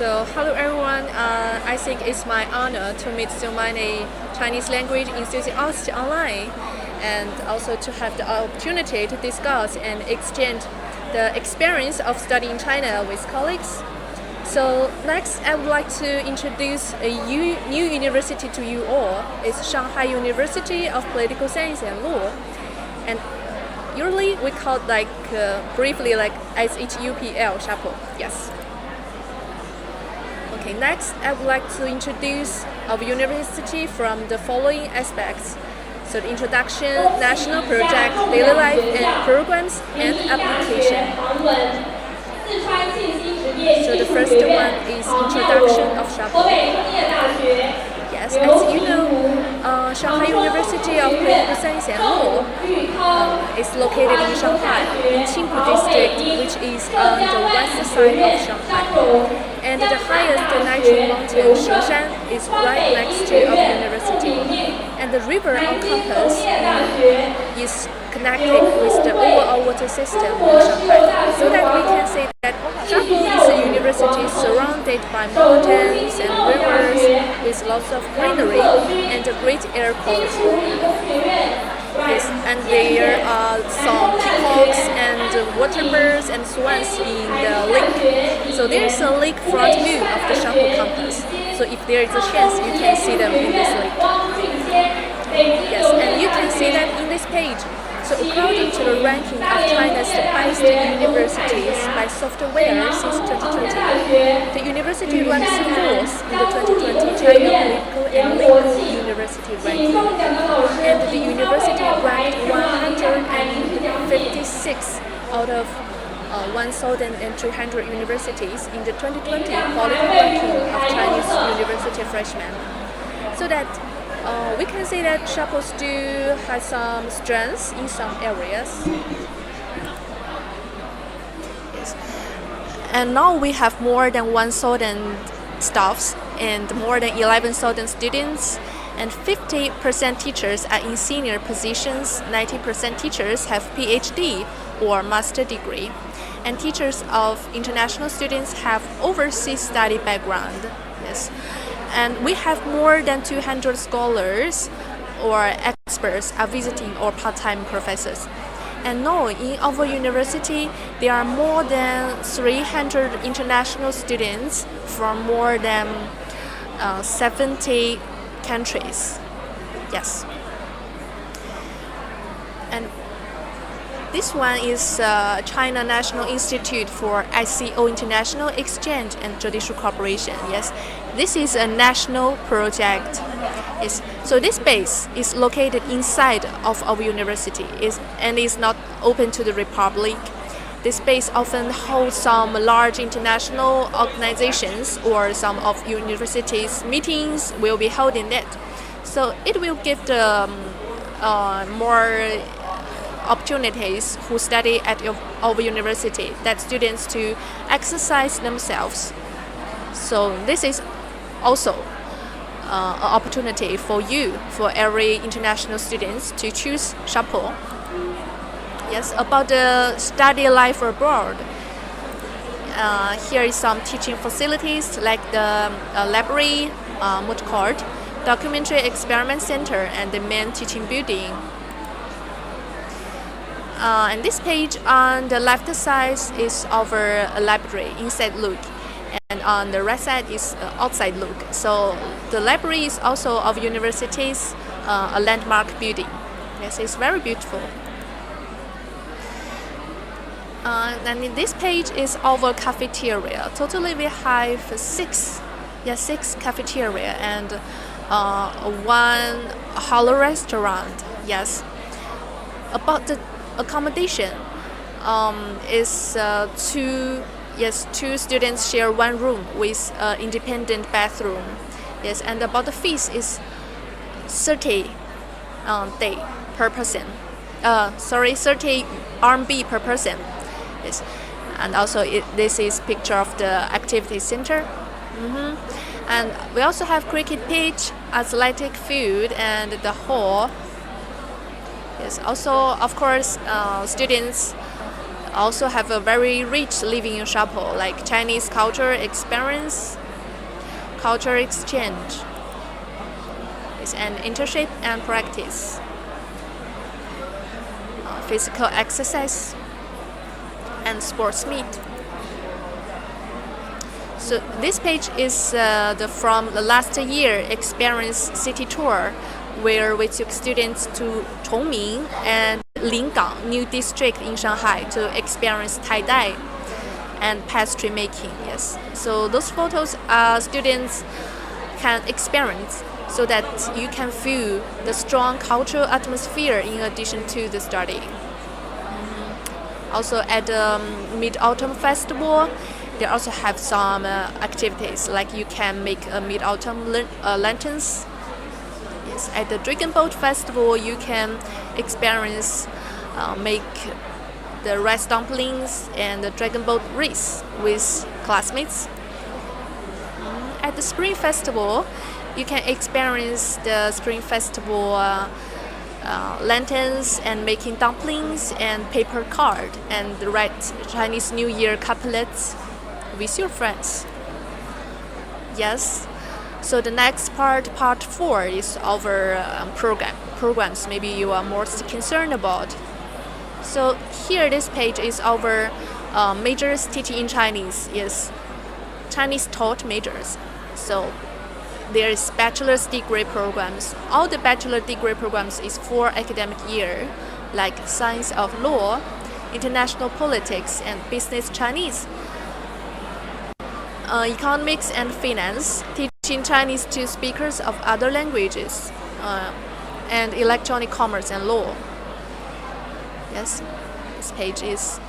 So hello everyone, I think it's my honor to meet so many Chinese language enthusiasts online and also to have the opportunity to discuss and exchange the experience of studying in China with colleagues. So next I would like to introduce a new university to you all. It's Shanghai University of Political Science and Law. And usually we call it briefly like SHUPL, Chapel. Yes. Okay, next I would like to introduce our university from the following aspects. So the introduction, national project, daily life and programs and application. So the first one is introduction of Chapel. Yes, as you know, Shanghai University of Political Science and Law is located in Shanghai, in Qingpu district, which is on the west side of Shanghai. And the highest natural mountain, Shanghai, is right next to our university. And the river on campus is connected with the overall water system in Shanghai. So that we can say that Shanghai is a university surrounded by mountains and rivers with lots of greenery and a great air quality. Yes, and there are some peacocks and water birds and swans in the lake. So there is a lakefront view of the Shanghai campus. So if there is a chance, you can see them in this lake. Yes, and you can see that in this page. So according to the ranking of China's highest universities by software since 2020, the university ranks fourth in the 2020 China Political and Legal University ranking. And the university ranked 156 out of 1,300 universities in the 2020 political ranking of Chinese university freshmen. So that we can say that Chapel still has some strengths in some areas. Yes. And now we have more than 1,000 staffs and more than 11,000 students, and 50% teachers are in senior positions, 90% teachers have PhD or master degree, and teachers of international students have overseas study background. Yes. And we have more than 200 scholars or experts are visiting or part-time professors. And now in our university, there are more than 300 international students from more than 70 countries. Yes. And this one is China National Institute for ICO International Exchange and Judicial Cooperation. Yes, this is a national project. Yes. So this base is located inside of our university and is not open to the public. This base often holds some large international organizations or some of universities' meetings will be held in it. So it will give the more opportunities who study at our university, that students to exercise themselves. So this is also an opportunity for you, for every international students to choose Chapel. Yes, about the study life abroad. Here is some teaching facilities like the library, moot court, documentary experiment center, and the main teaching building. And this page on the left side is our library inside look, and on the right side is outside look. So the library is also of university's a landmark building. Yes, it's very beautiful. And in this page is our cafeteria. Totally we have six cafeteria and one halal restaurant. Yes. About the accommodation is two students share one room with independent bathroom. Yes, and about the fees is 30 day per person. 30 RMB per person. Yes, and also this is picture of the activity center. And we also have cricket pitch, athletic field, and the hall. Yes, also of course students also have a very rich living in Singapore, like Chinese culture experience, culture exchange. It's an internship and practice, physical exercise, and sports meet. So this page is from the last year experience city tour, where we took students to Chongming and Lingang, new district in Shanghai, to experience tie-dye and pastry making. Yes, so those photos students can experience, so that you can feel the strong cultural atmosphere in addition to the studying. Also at the Mid-Autumn Festival, they also have some activities, like you can make Mid-Autumn lanterns. Yes, at the Dragon Boat Festival, you can experience make the rice dumplings and the Dragon Boat race with classmates. At the Spring Festival, you can experience the Spring Festival lanterns and making dumplings and paper card and write Chinese New Year couplets with your friends. Yes. So the next part 4, is our programs. Maybe you are most concerned about. So here, this page is our majors teaching in Chinese. Yes, Chinese taught majors. So there is bachelor's degree programs. All the bachelor degree programs is 4 academic year, like science of law, international politics, and business Chinese. Economics and finance, teaching Chinese to speakers of other languages, and electronic commerce and law. Yes, this page is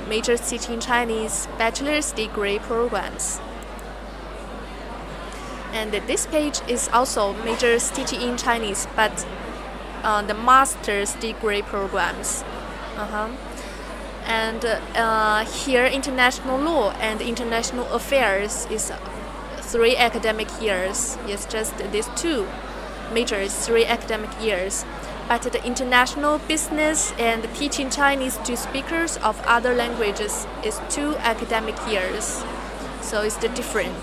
majors teaching Chinese bachelor's degree programs. And this page is also majors teaching in Chinese, but the master's degree programs. And here, international law and international affairs is 3 academic years. Yes, just these 2 majors, 3 academic years. But the international business and teaching Chinese to speakers of other languages is 2 academic years. So it's the different.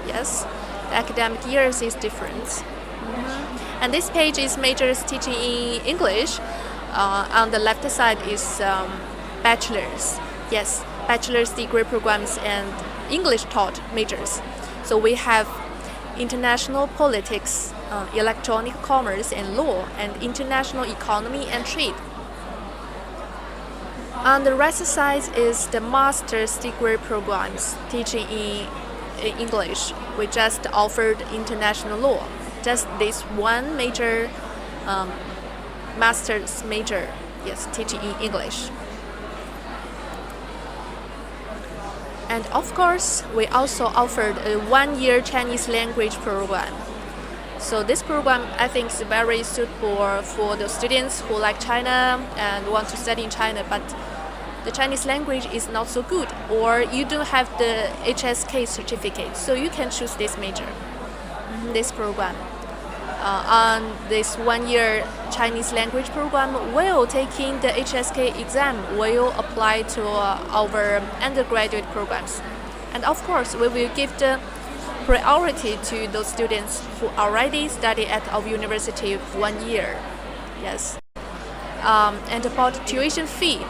Yes, the academic years is different. And this page is majors teaching in English. On the left side is bachelor's. Yes, bachelor's degree programs and English taught majors. So we have international politics, electronic commerce and law, and international economy and trade. On the right side is the master's degree programs teaching in English. We just offered international law, just this one major master's major, yes, teaching in English. And of course, we also offered a 1-year Chinese language program. So this program, I think, is very suitable for the students who like China and want to study in China, but the Chinese language is not so good, or you don't have the HSK certificate, so you can choose this major, this program. On this 1-year Chinese language program, while taking the HSK exam, will apply to our undergraduate programs. And of course, we will give the priority to those students who already study at our university 1 year. Yes. And about tuition fee,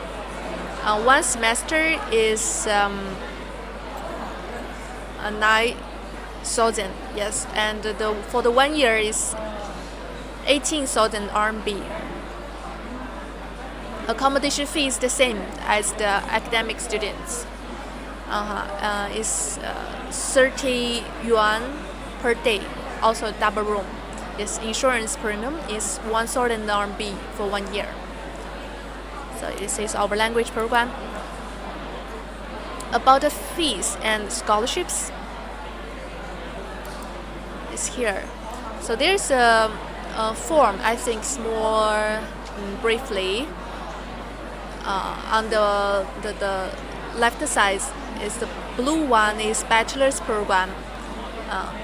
1 semester is 9,000. Yes, and for the 1 year is 18,000 RMB. Accommodation fee is the same as the academic students. Is 30 yuan per day, also double room. Yes, insurance premium is 1,000 RMB for 1 year. So this is our language program. About the fees and scholarships, is here. So there's a form, I think, more briefly. On the left side is the blue one is bachelor's program.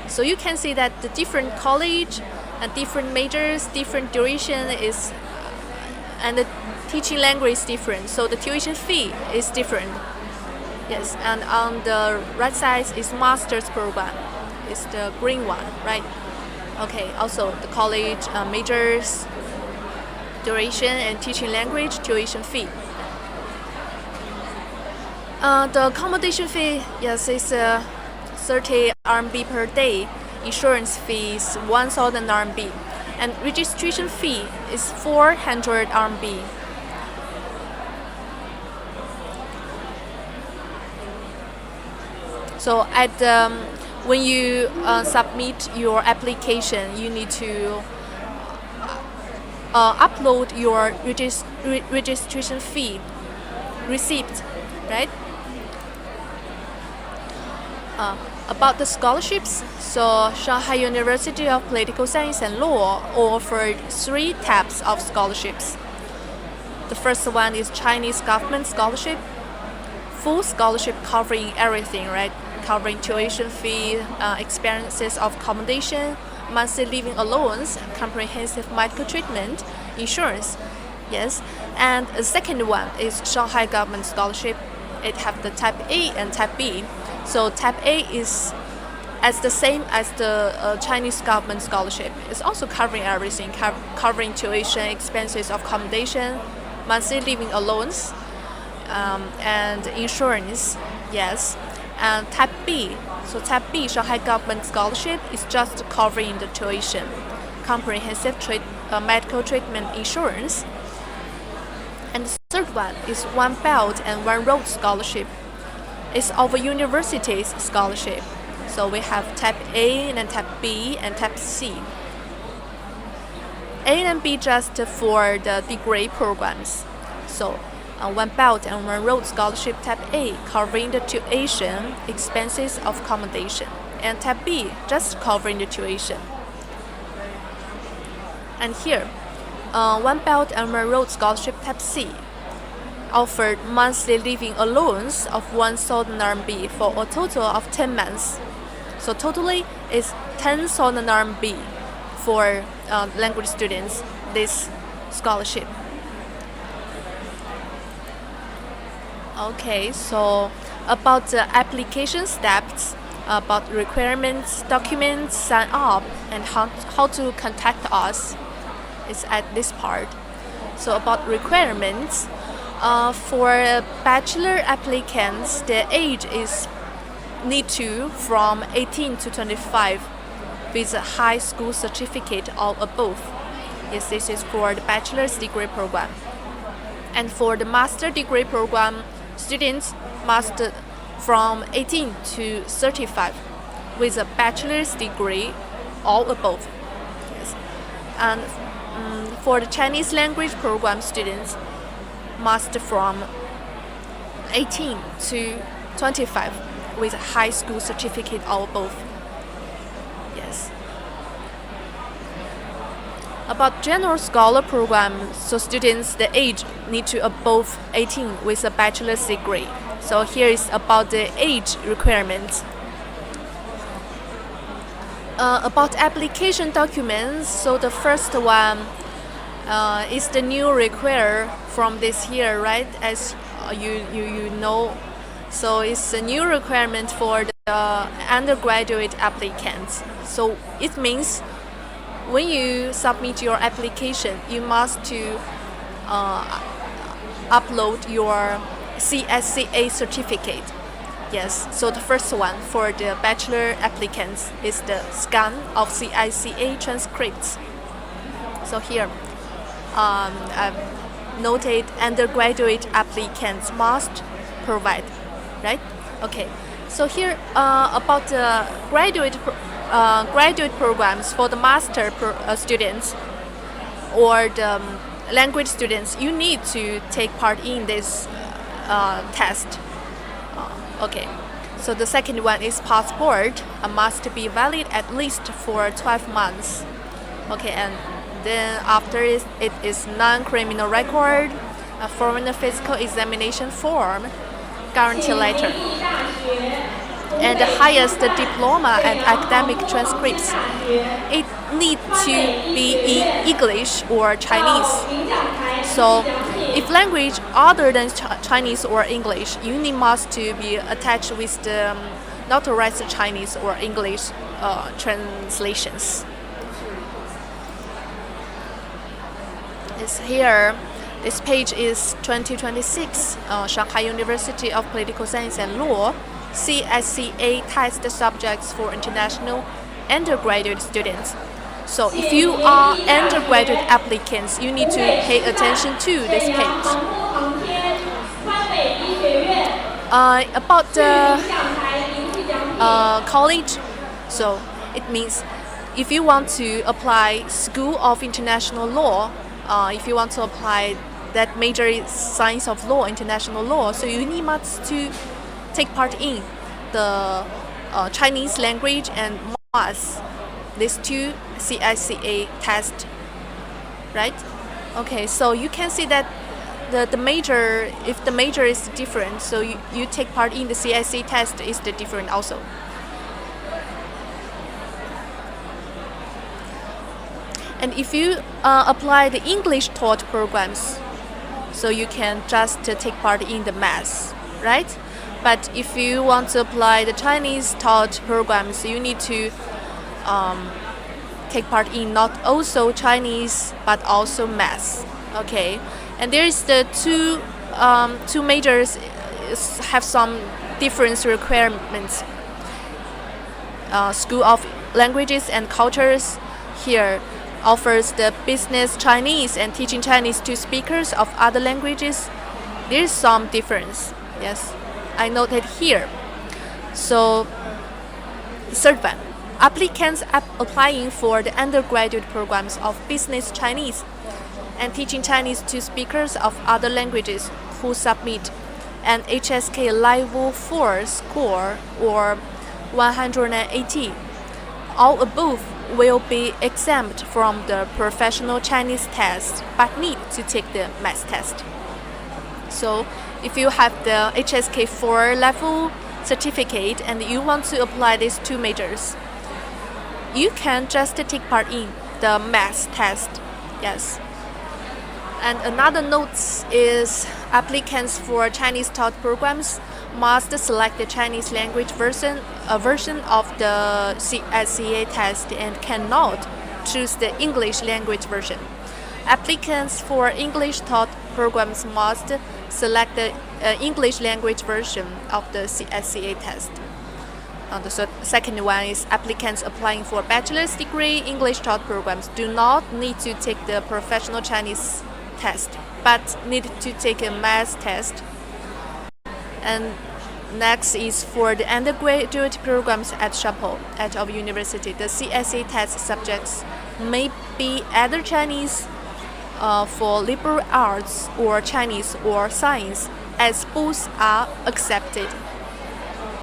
So you can see that the different college and different majors, different duration is, and teaching language is different, so the tuition fee is different. Yes, and on the right side is master's program. It's the green one, right? Okay, also the college majors, duration and teaching language, tuition fee. The accommodation fee, yes, is 30 RMB per day. Insurance fee is 1,000 RMB. And registration fee is 400 RMB. So when you submit your application, you need to upload your registration fee receipt, right? About the scholarships, so Shanghai University of Political Science and Law offered 3 types of scholarships. The first one is Chinese government scholarship, full scholarship covering everything, right? Covering tuition fee, expenses of accommodation, monthly living allowance, comprehensive medical treatment, insurance. Yes, and the second one is Shanghai government scholarship. It have the type A and type B. So type A is as the same as the Chinese government scholarship. It's also covering everything, covering tuition, expenses of accommodation, monthly living allowance, and insurance. Yes. And type B, so type B, Shanghai government scholarship, is just covering the tuition, comprehensive medical treatment insurance. And the third one is One Belt and One Road scholarship. It's our university's scholarship. So we have type A and type B and type C. A and B just for the degree programs. So One Belt and One Road scholarship type A covering the tuition, expenses of accommodation, and type B just covering the tuition. And here, One Belt and One Road scholarship type C offered monthly living allowance of 1,000 RMB for a total of 10 months. So totally is 10,000 RMB for language students, this scholarship. Okay, so about the application steps, about requirements, documents, sign up, and how to contact us is at this part. So about requirements, for bachelor applicants, the age is need to from 18 to 25 with a high school certificate or above. Yes, this is for the bachelor's degree program. And for the master degree program, students must from 18 to 35 with a bachelor's degree or above. Yes. And for the Chinese language program, students must from 18 to 25 with a high school certificate or above. Yes. About general scholar program, so students the age need to above 18 with a bachelor's degree. So here is about the age requirements. About application documents, so the first one is the new require from this year, right? As you know, so it's a new requirement for the undergraduate applicants. So it means when you submit your application, you must to upload your CSCA certificate. Yes, so the first one for the bachelor applicants is the scan of CSCA transcripts. So here, I've noted undergraduate applicants must provide, right? Okay, so here about the graduate programs for the master students or the language students, you need to take part in this test. Okay, so the second one is passport must be valid at least for 12 months. Okay, and then after it is non-criminal record, a foreign physical examination form, guarantee letter, and the highest diploma and academic transcripts. It needs to be in English or Chinese. So if language other than Chinese or English, you need must to be attached with the authorized Chinese or English translations. It's here. This page is 2026 Shanghai University of Political Science and Law CSCA test subjects for international undergraduate students. So if you are undergraduate applicants, you need to pay attention to this page. About the college, so it means if you want to apply School of International Law, if you want to apply that major is Science of Law, International Law, so you need must to take part in the Chinese language and maths, these two CSCA tests, right? Okay, so you can see that the major, if the major is different, so you take part in the CSCA test is the different also. And if you apply the English taught programs, so you can just take part in the maths, right? But if you want to apply the Chinese taught programs, you need to take part in not also Chinese but also maths. Okay, and there is the two majors have some different requirements. School of Languages and Cultures here offers the business Chinese and teaching Chinese to speakers of other languages. There is some difference. Yes, I noted here. So the third one, applicants applying for the undergraduate programs of business Chinese and teaching Chinese to speakers of other languages who submit an HSK Level 4 score or 180. All above will be exempt from the professional Chinese test but need to take the math test. So if you have the HSK 4 level certificate and you want to apply these two majors, you can just take part in the math test. Yes. And another note is applicants for Chinese taught programs must select the Chinese language version of the CSCA test and cannot choose the English language version. Applicants for English taught programs must select the English language version of the CSCA test. The second one is applicants applying for bachelor's degree English taught programs do not need to take the professional Chinese test but need to take a math test. And next is for the undergraduate programs at Shanghai at our university. The CSA test subjects may be either Chinese for liberal arts or Chinese or science, as both are accepted.